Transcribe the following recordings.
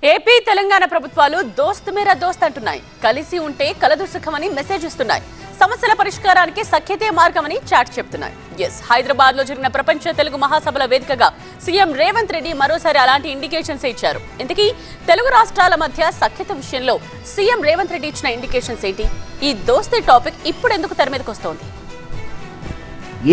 AP Telangana ప్రభుత్వాలు దోస్త్ మేరా దోస్త్ అంటున్నాయి. కలిసి ఉంటే కలదు సుఖమని మెసేజ్ ఇస్తున్నాయి. సమస్యల పరిష్కారానికి సఖ్యతే మార్గమని చాట్ చెప్తున్నాయి. హైదరాబాద్ లో జరిగిన ప్రపంచ తెలుగు మహాసభల వేదికగా సీఎం రేవంత్ రెడ్డి మరోసారి అలాంటి ఇండికేషన్స్ ఇచ్చారు. ఇంతకీ తెలుగు రాష్ట్రాల మధ్య సఖ్యత విషయంలో సీఎం రేవంత్ రెడ్డి ఇచ్చిన ఇండికేషన్స్ ఏంటి? ఈ దోస్తీ టాపిక్ ఇప్పుడు ఎందుకు తెర మీదకి వస్తోంది?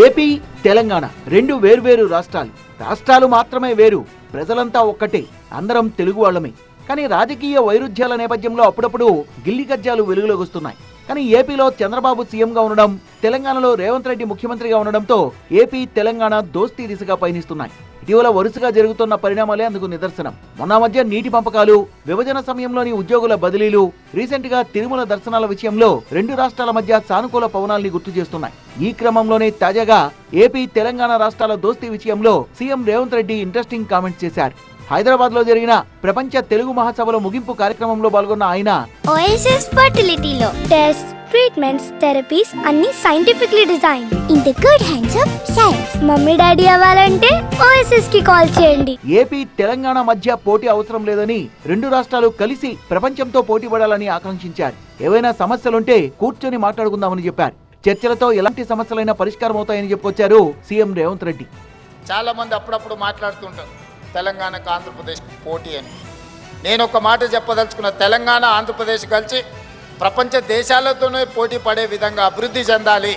ఏపీ తెలంగాణ రెండు వేర్వేరు రాష్ట్రాలు మాత్రమే వేరు, ప్రజలంతా ఒక్కటే, అందరం తెలుగు వాళ్ళమే. కానీ రాజకీయ వైరుధ్యాల నేపథ్యంలో అప్పుడప్పుడు గిల్లి గజ్జాలు వెలుగులోకి వస్తున్నాయి. కానీ ఏపీలో చంద్రబాబు సీఎంగా ఉండడం, తెలంగాణలో రేవంత్ రెడ్డి ముఖ్యమంత్రిగా ఉండడంతో ఏపీ తెలంగాణ దోస్తీ దిశగా పయనిస్తున్నాయి. ఇటీవల వరుసగా జరుగుతున్న పరిణామాలే అందుకు నిదర్శనం. మొన్న మధ్య నీటి పంపకాలు, విభజన సమయంలోని ఉద్యోగుల బదిలీలు, రీసెంట్ గా తిరుమల దర్శనాల విషయంలో రెండు రాష్ట్రాల మధ్య సానుకూల పవనాల్ని గుర్తు చేస్తున్నాయి. ఈ క్రమంలోనే తాజాగా ఏపీ తెలంగాణ రాష్ట్రాల దోస్తీ విషయంలో CM Revanth Reddy interesting comments చేశారు. హైదరాబాద్ లో జరిగిన ప్రపంచ తెలుగు మహాసభల ముగింపు కార్యక్రమంలో పాల్గొన్న ఆయన ఓఎస్ఎస్ ఫర్టిలిటీలో టెస్ట్ ట్రీట్మెంట్స్ థెరపీస్ అన్ని scientifically design in the good hands of science. Mummy daddy అవ్వాలంటే ఓఎస్ఎస్ కి కాల్ చేయండి. ఏపీ తెలంగాణ మధ్య పోటీ అవసరం లేదని, రెండు రాష్ట్రాలు కలిసి ప్రపంచంతో పోటీ పడాలని ఆకాంక్షించారు. ఏవైనా సమస్యలుంటే కూర్చొని మాట్లాడుకుందామని చెప్పారు. చర్చలతో ఎలాంటి సమస్యలైనా పరిష్కారం అవుతాయని చెప్పుకొచ్చారు సీఎం రేవంత్ రెడ్డి. చాలా మంది అప్పుడప్పుడు మాట్లాడుతుంటారు తెలంగాణకు ఆంధ్రప్రదేశ్ పోటీ అని. నేను ఒక మాట చెప్పదలుచుకున్న, తెలంగాణ ఆంధ్రప్రదేశ్ కలిసి ప్రపంచ దేశాలతోనే పోటీ పడే విధంగా అభివృద్ధి చెందాలి.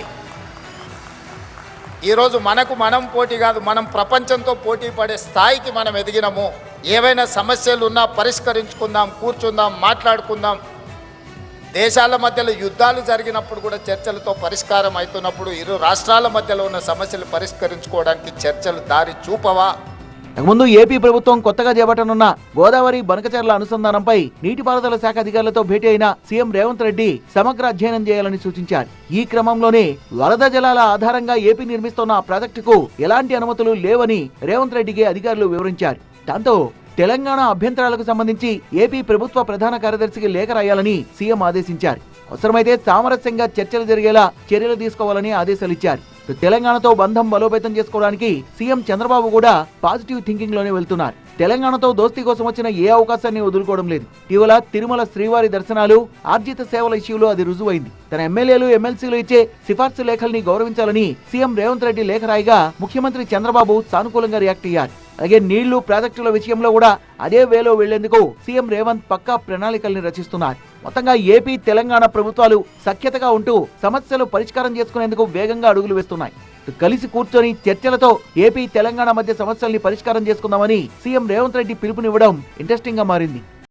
ఈరోజు మనం పోటీ కాదు, మనం ప్రపంచంతో పోటీ పడే స్థాయికి మనం ఎదిగినాము. ఏవైనా సమస్యలు ఉన్నా పరిష్కరించుకుందాం, కూర్చుందాం, మాట్లాడుకుందాం. దేశాల మధ్యలో యుద్ధాలు జరిగినప్పుడు కూడా చర్చలతో పరిష్కారం అవుతున్నప్పుడు ఇరు రాష్ట్రాల మధ్యలో ఉన్న సమస్యలు పరిష్కరించుకోవడానికి చర్చలు దారి చూపవా? ముందు ఏపీ ప్రభుత్వం కొత్తగా చేపట్టనున్న గోదావరి బనకచర్ల అనుసంధానంపై నీటిపారుదల శాఖ అధికారులతో భేటీ అయిన సీఎం రేవంత్ రెడ్డి సమగ్ర అధ్యయనం చేయాలని సూచించారు. ఈ క్రమంలోనే వరద జలాల ఆధారంగా ఏపీ నిర్మిస్తున్న ఆ ప్రాజెక్టుకు ఎలాంటి అనుమతులు లేవని రేవంత్ రెడ్డికి అధికారులు వివరించారు. దాంతో తెలంగాణ అభ్యంతరాలకు సంబంధించి ఏపీ ప్రభుత్వ ప్రధాన కార్యదర్శికి లేఖ రాయాలని సీఎం ఆదేశించారు. అవసరమైతే సామరస్యంగా చర్చలు జరిగేలా చర్యలు తీసుకోవాలని ఆదేశాలిచ్చారు. తెలంగాణతో బంధం బలోపేతం చేసుకోవడానికి సీఎం చంద్రబాబు కూడా పాజిటివ్ థింకింగ్ లోనే వెళ్తున్నారు. తెలంగాణతో దోస్తీ కోసం వచ్చిన ఏ అవకాశాన్ని వదులుకోవడం లేదు. ఇటీవల తిరుమల శ్రీవారి దర్శనాలు, ఆర్జిత సేవల ఇష్యూలో అది రుజువైంది. తన ఎమ్మెల్యేలు, ఎమ్మెల్సీలు ఇచ్చే సిఫార్సు లేఖల్ని గౌరవించాలని సీఎం రేవంత్ రెడ్డి లేఖ రాయగా ముఖ్యమంత్రి చంద్రబాబు సానుకూలంగా రియాక్ట్ అయ్యారు. అలాగే నీళ్లు, ప్రాజెక్టుల విషయంలో కూడా అదే వేలో వెళ్లేందుకు సీఎం రేవంత్ పక్కా ప్రణాళికల్ని రచిస్తున్నారు. మొత్తంగా ఏపీ తెలంగాణ ప్రభుత్వాలు సఖ్యతగా ఉంటూ సమస్యలు పరిష్కారం చేసుకునేందుకు వేగంగా అడుగులు వేస్తున్నాయి. కలిసి కూర్చొని చర్చలతో ఏపీ తెలంగాణ మధ్య సమస్యల్ని పరిష్కారం చేసుకుందామని సీఎం రేవంత్ రెడ్డి పిలుపునివ్వడం ఇంట్రెస్టింగ్ గా మారింది.